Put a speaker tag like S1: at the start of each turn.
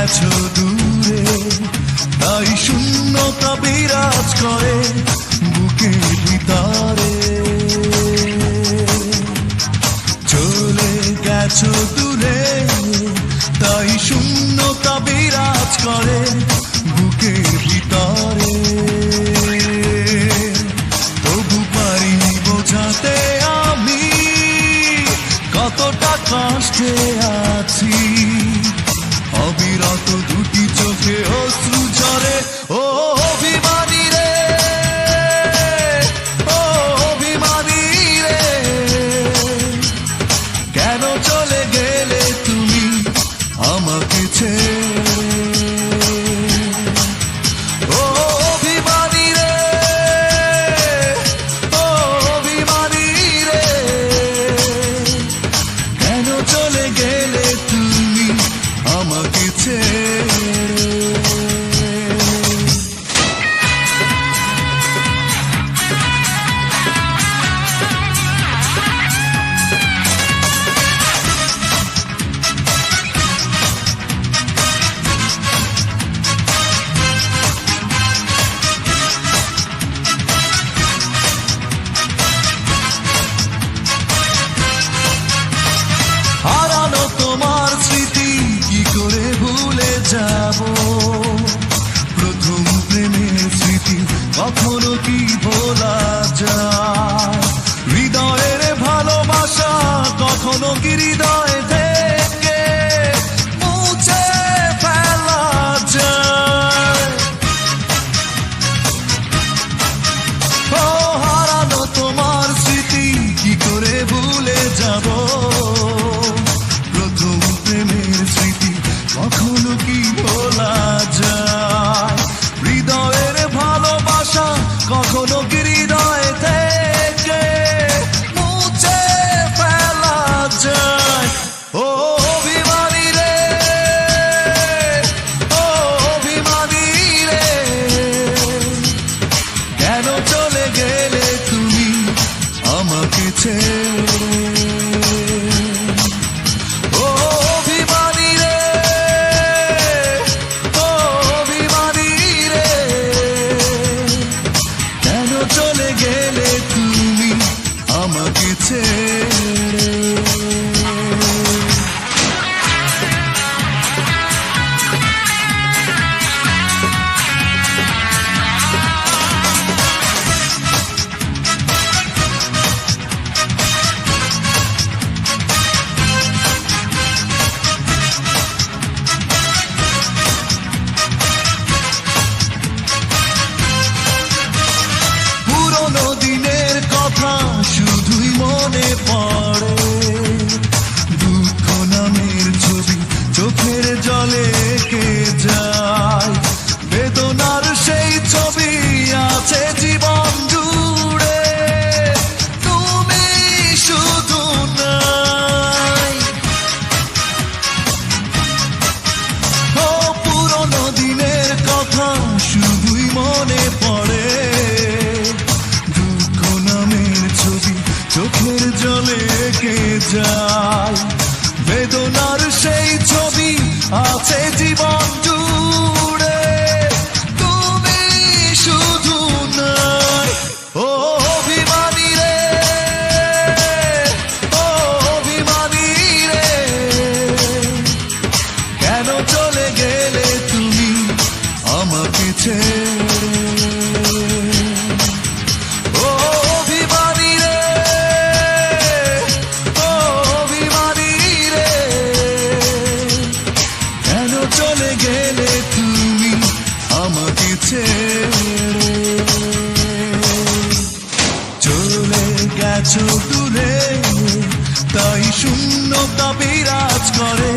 S1: গেছো দূরে, তাই শূন্যতা বিরাজ করে বুকের ভিতরে। চলে গেছো দূরে, তাই শূন্যতা বিরাজ করে বুকের ভিতরে। তবু পারিনি বোঝাতে আমি কতটা কষ্টে আছি, অবিরত দুটি চোখে অশ্রু ঝরে। ও অভিমানী রে, ও অভিমানী রে, কেন চলে গেলে তুমি আমাকে ছেড়ে। ও অভিমানী রে, ও অভিমানী রে, কেন চলে গেলে তুমি আমাকে ছেড়ে। হারানো তোমার স্মৃতি কি করে ভুলে যাব, প্রথম প্রেমের স্মৃতি কখনো কি ভোলা যায়। হৃদয়ের ভালোবাসা কখনো কি হৃদয় থেকে মুছে ফেলা যায়। ও হারানো তোমার স্মৃতি কি করে ভুলে যাব, প্রথম প্রেমের স্মৃতি কখনো কি ভোলা যায়। হৃদয়ের ভালোবাসা কখনো কি হৃদয় থেকে মুছে ফেলা যায়। ও অভিমানী রে, ও অভিমানী রে, কেন চলে গেলে তুমি আমাকে ছেড়ে। ও অভিমানী রে, ও অভিমানী রে, কেন চলে গেলে তুমি আমাকে ছেড়ে। পুরনো দিনের কথা শুধুই মনে পড়ে, দুঃখ নামের ছবি চোখের জলে এঁকে যায়। বেদনার সেই ছবি আছে জীবন জুড়ে, তুমি শুধু নাই। ও পুরনো দিনের কথা শুধুই মনে পড়ে, চোখের জলে এঁকে যায়। বেদনার সেই ছবি আছে জীবন জুড়ে, তুমি শুধু নাই। ও অভিমানী রে, ও অভিমানী রে, কেন চলে গেলে তুমি আমাকে ছেড়ে। ও অভিমানী রে, ও অভিমানী রে, কেন চলে গেলে তুমি আমাকে ছেড়ে। চলে গেছো দূরে, তাই শূন্যতা বিরাজ করে